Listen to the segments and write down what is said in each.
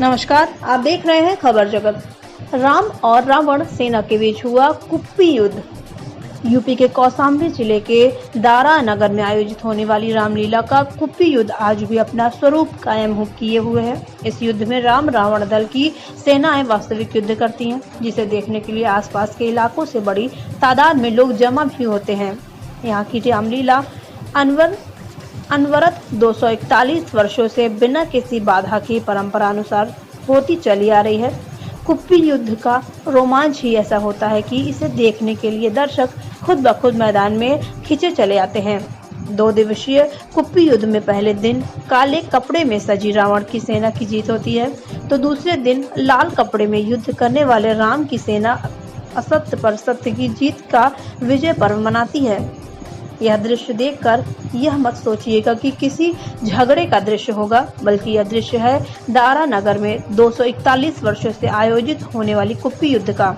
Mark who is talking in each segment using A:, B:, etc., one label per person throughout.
A: नमस्कार, आप देख रहे हैं खबर जगत। राम और रावण सेना के बीच हुआ कुप्पी युद्ध। यूपी के कौशाम्बी जिले के दारा नगर में आयोजित होने वाली रामलीला का कुप्पी युद्ध आज भी अपना स्वरूप कायम किए हुए है। इस युद्ध में राम रावण दल की सेनाएं वास्तविक युद्ध करती हैं, जिसे देखने के लिए आसपास के इलाकों से बड़ी तादाद में लोग जमा भी होते हैं। यहाँ की रामलीला अनवरत 241 वर्षों से बिना किसी बाधा की परंपरा अनुसार होती चली आ रही है। कुप्पी युद्ध का रोमांच ही ऐसा होता है कि इसे देखने के लिए दर्शक खुद ब खुद मैदान में खींचे चले आते हैं। 2 दिवसीय कुप्पी युद्ध में पहले दिन काले कपड़े में सजी रावण की सेना की जीत होती है, तो दूसरे दिन लाल कपड़े में युद्ध करने वाले राम की सेना असत्य पर सत्य की जीत का विजय पर्व मनाती है। यह दृश्य देखकर यह मत सोचिएगा कि किसी झगड़े का दृश्य होगा, बल्कि यह दृश्य है दारा नगर में 241 वर्षों से आयोजित होने वाली कुप्पी युद्ध का,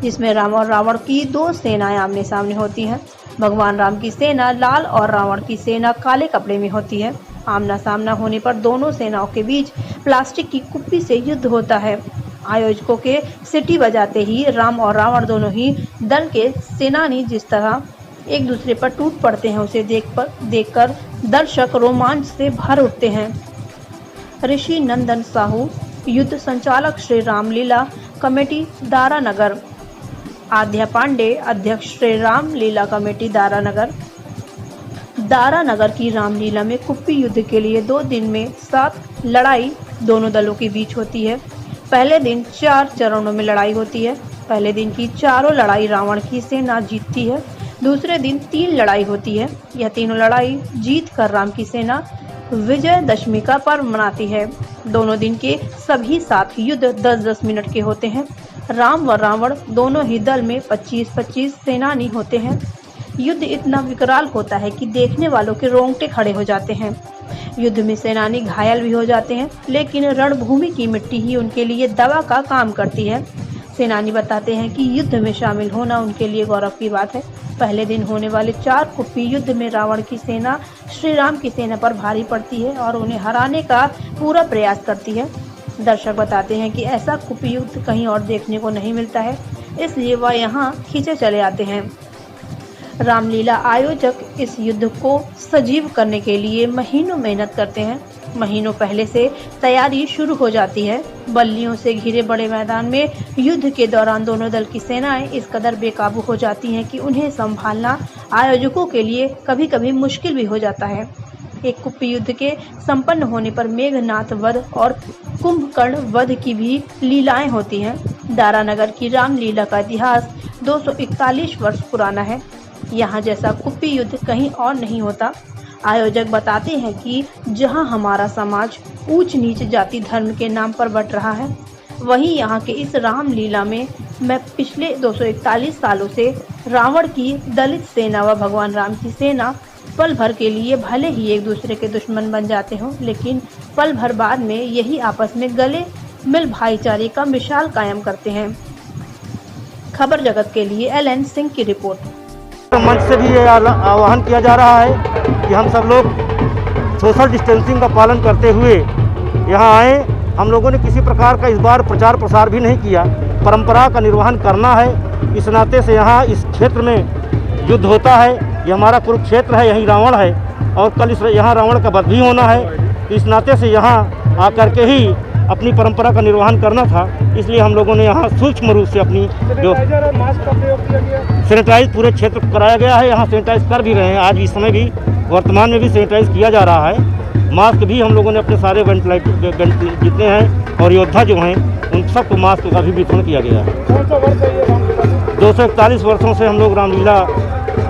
A: जिसमें राम और रावण की 2 सेनाएं आमने सामने होती हैं। भगवान राम की सेना लाल और रावण की सेना काले कपड़े में होती है। आमना सामना होने पर दोनों सेनाओं के बीच प्लास्टिक की कुप्पी से युद्ध होता है। आयोजकों के सीटी बजाते ही राम और रावण दोनों ही दल के सेनानी जिस तरह एक दूसरे पर टूट पड़ते हैं, उसे देखकर दर्शक रोमांच से भर उठते हैं। ऋषि नंदन साहू, युद्ध संचालक श्री रामलीला कमेटी दारा नगर, आद्या पांडे, अध्यक्ष श्री रामलीला कमेटी दारा नगर की रामलीला में कुप्पी युद्ध के लिए 2 दिन में 7 लड़ाई दोनों दलों के बीच होती है। पहले दिन 4 चरणों में लड़ाई होती है। पहले दिन की चारों लड़ाई रावण की सेना जीतती है। दूसरे दिन 3 लड़ाई होती है। यह तीनों लड़ाई जीत कर राम की सेना विजयदशमी का पर्व मनाती है। दोनों दिन के सभी 7 युद्ध 10-10 मिनट के होते हैं। राम व रावण दोनों ही दल में 25-25 सेनानी होते हैं। युद्ध इतना विकराल होता है कि देखने वालों के रोंगटे खड़े हो जाते हैं। युद्ध में सेनानी घायल भी हो जाते हैं, लेकिन रणभूमि की मिट्टी ही उनके लिए दवा का काम करती है। सेनानी बताते हैं कि युद्ध में शामिल होना उनके लिए गौरव की बात है। पहले दिन होने वाले 4 कुप्पी युद्ध में रावण की सेना श्री राम की सेना पर भारी पड़ती है और उन्हें हराने का पूरा प्रयास करती है। दर्शक बताते हैं कि ऐसा कुप्पी युद्ध कहीं और देखने को नहीं मिलता है, इसलिए वह यहाँ खींचे चले आते हैं। रामलीला आयोजक इस युद्ध को सजीव करने के लिए महीनों मेहनत करते हैं। महीनों पहले से तैयारी शुरू हो जाती है। बल्लियों से घिरे बड़े मैदान में युद्ध के दौरान दोनों दल की सेनाएं इस कदर बेकाबू हो जाती हैं कि उन्हें संभालना आयोजकों के लिए कभी-कभी मुश्किल भी हो जाता है। एक कुप्पी युद्ध के संपन्न होने पर मेघनाथ वध और कुंभकर्ण वध की भी लीलाएं होती हैं। दारा नगर की रामलीला का इतिहास 241 वर्ष पुराना है। यहाँ जैसा कुप्पी युद्ध कहीं और नहीं होता। आयोजक बताते हैं कि जहां हमारा समाज ऊंच नीच जाति धर्म के नाम पर बंट रहा है, वहीं यहाँ के इस रामलीला में मैं पिछले 241 सालों से रावण की दलित सेना व भगवान राम की सेना पल भर के लिए भले ही एक दूसरे के दुश्मन बन जाते हों, लेकिन पल भर बाद में यही आपस में गले मिल भाईचारे का मिसाल कायम करते हैं। खबर जगत के लिए LN सिंह की रिपोर्ट।
B: मंच से भी ये आह्वान किया जा रहा है कि हम सब लोग सोशल डिस्टेंसिंग का पालन करते हुए यहाँ आए। हम लोगों ने किसी प्रकार का इस बार प्रचार प्रसार भी नहीं किया। परंपरा का निर्वहन करना है। इस नाते से यहाँ इस क्षेत्र में युद्ध होता है। ये हमारा कुरुक्षेत्र है, यहीं रावण है और कल यहाँ रावण का वध भी होना है। इस नाते से यहाँ आकर के ही अपनी परंपरा का निर्वहन करना था, इसलिए हम लोगों ने यहाँ सूक्ष्म रूप से अपनी जो सैनिटाइज पूरे क्षेत्र को कराया गया है। यहाँ सैनिटाइज कर भी रहे हैं। आज इस समय भी वर्तमान में भी सैनिटाइज किया जा रहा है। मास्क भी हम लोगों ने अपने सारे जितने हैं और योद्धा जो हैं उन सबको मास्क का भी वितरण किया गया है। 241 वर्षों से हम लोग रामलीला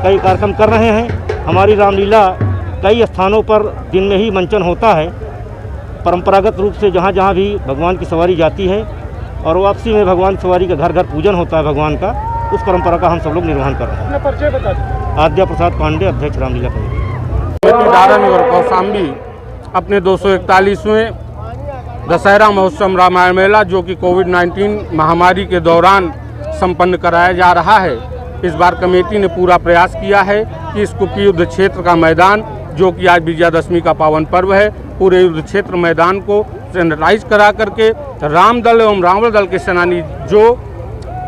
B: कई कार्यक्रम कर रहे हैं। हमारी रामलीला कई स्थानों पर दिन में ही मंचन होता है। परंपरागत रूप से जहाँ जहाँ भी भगवान की सवारी जाती है और वापसी में भगवान सवारी का घर घर पूजन होता है भगवान का, उस परंपरा का हम सब लोग निर्वहन कर रहे हैं। अपना परिचय बता दीजिए। आद्या प्रसाद पांडे, अध्यक्ष रामलीला कमेटी
C: दारा नगर कौशाम्बी अपने 241वें दशहरा महोत्सव रामायण मेला, जो कि कोविड-19 महामारी के दौरान संपन्न कराया जा रहा है। इस बार कमेटी ने पूरा प्रयास किया है कि इस कुप्पी युद्ध क्षेत्र का मैदान जो कि आज विजयादशमी का पावन पर्व है। पूरे युद्ध क्षेत्र मैदान को सैनिटाइज करा करके राम दल एवं रावण दल के सेनानी जो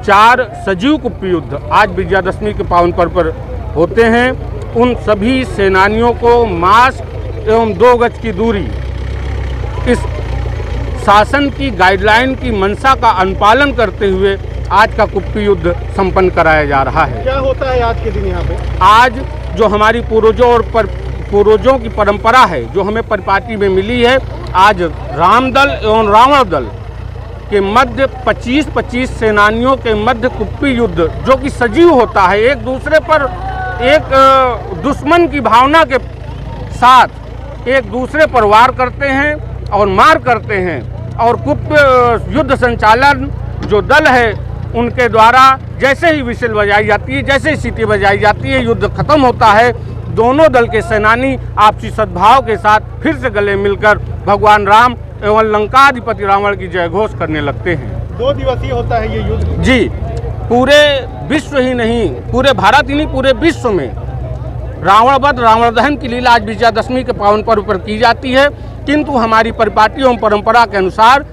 C: 4 सजीव कुप्पी युद्ध आज विजयादशमी के पावन पर्व पर होते हैं, उन सभी सेनानियों को मास्क एवं 2 गज की दूरी इस शासन की गाइडलाइन की मंशा का अनुपालन करते हुए आज का कुप्पी युद्ध संपन्न कराया जा रहा है।
D: क्या होता है आज के दिन यहाँ पे?
C: आज जो हमारी पूर्वजों की परंपरा है, जो हमें परिपाटी में मिली है, आज राम दल एवं रावण दल के मध्य 25-25 सेनानियों के मध्य कुप्पी युद्ध जो कि सजीव होता है, एक दूसरे पर एक दुश्मन की भावना के साथ एक दूसरे पर वार करते हैं और मार करते हैं, और कुप्पी युद्ध संचालन जो दल है उनके द्वारा जैसे ही विशेल बजाई जाती है, जैसे ही सीटी बजाई जाती है, युद्ध खत्म होता है, दोनों दल के सेनानी आपसी सद्भाव के साथ फिर से गले मिलकर भगवान राम एवं लंकाधिपति रावण की जय घोष करने लगते हैं।
D: 2 दिवसीय होता है ये युद्ध?
C: जी, पूरे विश्व ही नहीं, पूरे भारत ही नहीं, पूरे विश्व में रावण वध रावण दहन की लीला आज विजयादशमी के पावन पर्व पर की जाती है। किंतु हमारी परिपाटी एवं परंपरा के अनुसार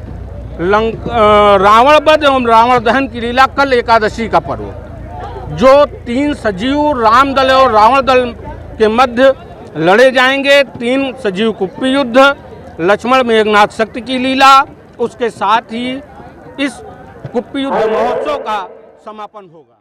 C: रावण वध एवं रावण दहन की लीला कल एकादशी का पर्व, जो 3 सजीव राम दल और रावण दल के मध्य लड़े जाएंगे, 3 सजीव कुप्पी युद्ध, लक्ष्मण मेघनाथ शक्ति की लीला, उसके साथ ही इस कुप्पी युद्ध महोत्सव का समापन होगा।